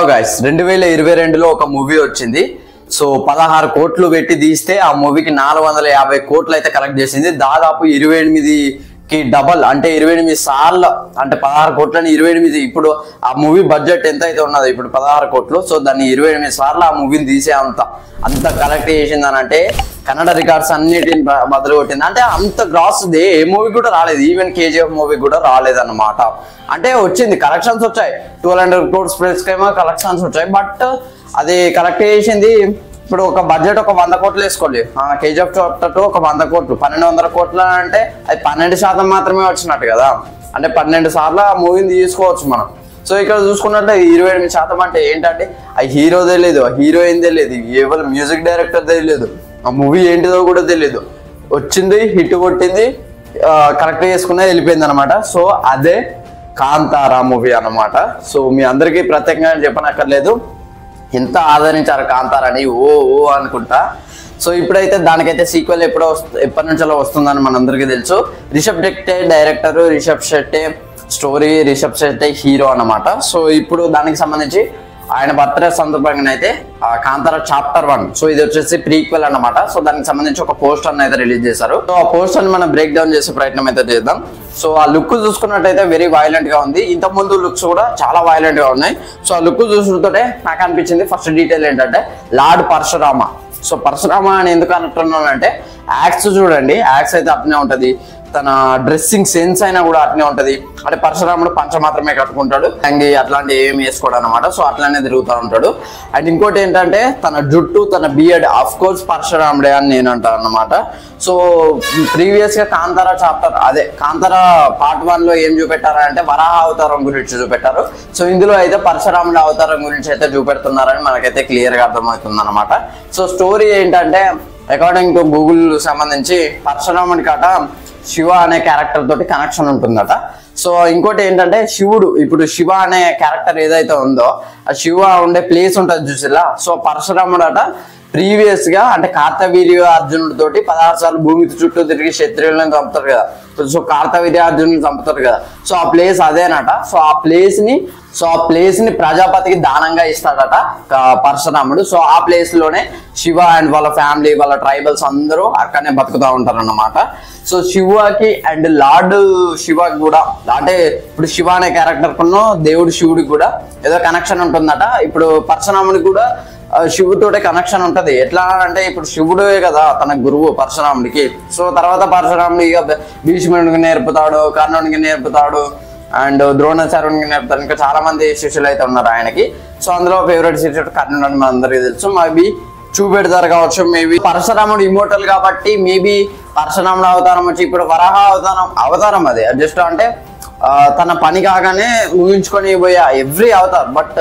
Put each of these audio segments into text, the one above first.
Guys 2022లో ఒక movie వచ్చింది. So 16 కోట్లు పెట్టి తీస్తే ఆ మూవీకి 450 కోట్లు అయితే కలెక్ట్ చేసింది. దాదాపు 28కి డబల్ అంటే 28 సార్లు అంటే 16 కోట్లని 28. ఇప్పుడు ఆ మూవీ బడ్జెట్ ఎంత అయితే ఉన్నదో ఇప్పుడు 16 కోట్లు. సో దాన్ని 28 సార్లు ఆ మూవీని తీసే అంత కలెక్ట్ చేసింది అని అంటే కన్నడ రికార్డ్స్ అన్నిటిని బదులు కొట్టింది. అంటే అంత గ్రాస్ ఏ మూవీ కూడా రాలేదు, ఈవెన్ కేజీఎఫ్ మూవీ కూడా రాలేదన్నమాట. అంటే వచ్చింది, కలెక్షన్స్ వచ్చాయి, 1200 crores ప్లస్ ఏమో కలెక్షన్స్ వచ్చాయి. బట్ అది కలెక్ట్ చేసింది ఇప్పుడు ఒక బడ్జెట్ ఒక 100 కోట్లు వేసుకోవాలి. కేజీఎఫ్ చాప్టర్ 2 ఒక 100 కోట్లు, 1200 కోట్లు అంటే అది 12% మాత్రమే వచ్చినట్టు కదా. అంటే 12 సార్లు ఆ మూవీని తీసుకోవచ్చు మనం. సో ఇక్కడ చూసుకున్నట్లే 28% అంటే ఏంటంటే ఆ హీరో తెలియదు, ఆ హీరోయిన్ తెలియదు, ఎవరు మ్యూజిక్ డైరెక్టర్ తెలియదు, ఆ మూవీ ఏంటిదో కూడా తెలియదు. వచ్చింది, హిట్ కొట్టింది, కరెక్ట్ చేసుకున్నా వెళ్ళిపోయింది అనమాట. సో అదే కాంతారా మూవీ అన్నమాట. సో మీ అందరికీ ప్రత్యేకంగా చెప్పనక్కర్లేదు, ఎంత ఆదరించారు కాంతారాని, ఓ ఓ అనుకుంటా. సో ఇప్పుడైతే దానికైతే సీక్వెల్ ఎప్పటి నుంచో వస్తుందని మనందరికీ తెలుసు. Rishab Shetty director, Rishab Shetty story, Rishab Shetty hero అన్నమాట. సో ఇప్పుడు దానికి సంబంధించి ఆయన బర్త్డే సందర్భంగా అయితే కాంతారా చాప్టర్ 1, సో ఇది వచ్చేసి ప్రీక్వెల్ అన్నమాట. సో దానికి సంబంధించి ఒక పోస్టర్ అయితే రిలీజ్ చేశారు. సో ఆ పోస్టర్ మనం బ్రేక్ డౌన్ చేసే ప్రయత్నం అయితే చేద్దాం. సో ఆ లుక్ చూసుకున్నట్టయితే వెరీ వైలెంట్ గా ఉంది. ఇంత ముందు లుక్స్ కూడా చాలా వైలెంట్ గా ఉన్నాయి. సో ఆ లుక్ చూసుకుంటే నాకు అనిపించింది ఫస్ట్ డీటెయిల్ ఏంటంటే లార్డ్ పరశురామ. సో పరశురామ అని ఎందుకు అంటున్నానంటే యాక్స్ చూడండి, యాక్స్ అయితే అట్నే ఉంటది, తన డ్రెస్సింగ్ సెన్స్ అయినా కూడా అట్నే ఉంటది. అంటే పరశురాముడు పంచ మాత్రమే కట్టుకుంటాడు, అంగి అట్లాంటి ఏమి వేసుకోడు అనమాట. సో అట్లానే తిరుగుతూ ఉంటాడు. అండ్ ఇంకోటి ఏంటంటే తన జుట్టు, తన బియర్డ్, ఆఫ్ కోర్స్ పరశురాముడే అని నేను అంటాను అనమాట. సో ప్రీవియస్ గా కాంతారా చాప్టర్ అదే కాంతారా పార్ట్ 1 లో ఏం చూపెట్టారా అంటే వరాహ అవతారం గురించి చూపెట్టారు. సో ఇందులో అయితే పరశురాముడి అవతారం గురించి అయితే చూపెడుతున్నారని మనకైతే క్లియర్ గా అర్థమవుతుంది అనమాట. సో స్టోరీ ఏంటంటే అకార్డింగ్ టు గూగుల్ సంబంధించి పరశురాముడి కాట శివ అనే క్యారెక్టర్ తోటి కనెక్షన్ ఉంటుందట. సో ఇంకోటి ఏంటంటే శివుడు, ఇప్పుడు శివ అనే క్యారెక్టర్ ఏదైతే ఉందో ఆ శివ ఉండే ప్లేస్ ఉంటుంది చూసిలా. సో పరశురాముడు అట ప్రీవియస్ గా అంటే కార్తవీర్య అర్జునుడి తోటి 16 సార్లు భూమి చుట్టూ తిరిగి క్షత్రియులను చంపుతారు కదా. సో కార్తవీర్య అర్జునుని చంపుతారు కదా. సో ఆ ప్లేస్ అదేనట. సో ఆ ప్లేస్ ని ప్రజాపతికి దానంగా ఇస్తాడట పరశురాముడు. సో ఆ ప్లేస్ లోనే శివ అండ్ వాళ్ళ ఫ్యామిలీ, వాళ్ళ ట్రైబల్స్ అందరూ అక్కడనే బతుకుతా ఉంటారు అన్నమాట. సో శివకి అండ్ లార్డ్ శివకి కూడా అంటే ఇప్పుడు శివ అనే క్యారెక్టర్ కున్న దేవుడు శివుడికి కూడా ఏదో కనెక్షన్ ఉంటుందట. ఇప్పుడు పరశురాముడికి కూడా శివుడితోటే కనెక్షన్ ఉంటది. ఎట్లా అంటే ఇప్పుడు శివుడే కదా తన గురువు పరశురాముడికి. సో తర్వాత పరశురాముడు ఇక భీష్ముడికి నేర్పుతాడు, కర్ణుడికి నేర్పుతాడు, అండ్ ద్రోణాచార్యునికి నేర్పుతాడు. ఇంకా చాలా మంది శిష్యులు అయితే ఉన్నారు ఆయనకి. సో అందులో ఫేవరెట్ శిష్యుడు కర్ణుడు అని మనందరికీ తెలుసు. మేబీ చూపెడతారు కావచ్చు. మేబీ పరశురాముడు ఇమోర్టల్ కాబట్టి మేబీ పరశురాముడు అవతారం వచ్చి ఇప్పుడు వరాహ అవతారం అది జస్ట్ అంటే తన పని కాగానే ఊహించుకొని పోయే ఎవ్రీ అవతార్. బట్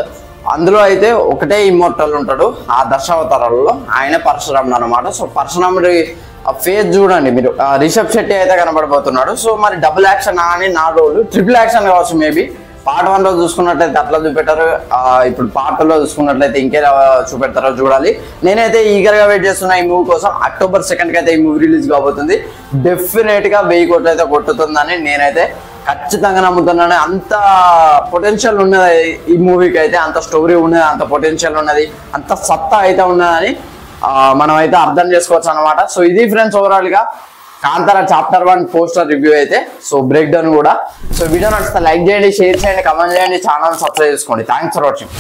అందులో అయితే ఒకటే ఇమ్మోర్టల్ ఉంటాడు ఆ దశావతారాలలో, ఆయనే పరశురాముడు అనమాట. సో పరశురాముడి ఫేస్ చూడండి మీరు, రిషబ్ శెట్టి అయితే కనబడిపోతున్నాడు. సో మరి డబుల్ యాక్షన్ అని నా రోల్ ట్రిపుల్ యాక్షన్ కావచ్చు. మేబీ పార్ట్ 1 లో చూసుకున్నట్లయితే అట్లా చూపెట్టారు, ఇప్పుడు పార్ట్ 2 లో చూసుకున్నట్లయితే ఇంకేలా చూపెడతారో చూడాలి. నేనైతే ఈగర్ గా వెయిట్ చేస్తున్నా ఈ మూవీ కోసం. October 2nd అయితే ఈ మూవీ రిలీజ్ కాబోతుంది. డెఫినెట్ గా 1000 కోట్లు అయితే కొట్టుతుందని నేనైతే ఖచ్చితంగా నమ్ముతున్నాను. అంత పొటెన్షియల్ ఉన్నది ఈ మూవీకి అయితే, అంత స్టోరీ ఉన్నది, అంత పొటెన్షియల్ ఉన్నది, అంత సత్తా అయితే ఉన్నదని మనం అయితే అర్థం చేసుకోవచ్చు అనమాట. సో ఇది ఫ్రెండ్స్ ఓవరాల్ గా కాంతారా చాప్టర్ 1 పోస్టర్ రివ్యూ అయితే. సో బ్రేక్ డౌన్ కూడా. సో వీడియో నచ్చితే లైక్ చేయండి, షేర్ చేయండి, కమెంట్ చేయండి, ఛానల్ సబ్స్క్రైబ్ చేసుకోండి. Thanks for watching.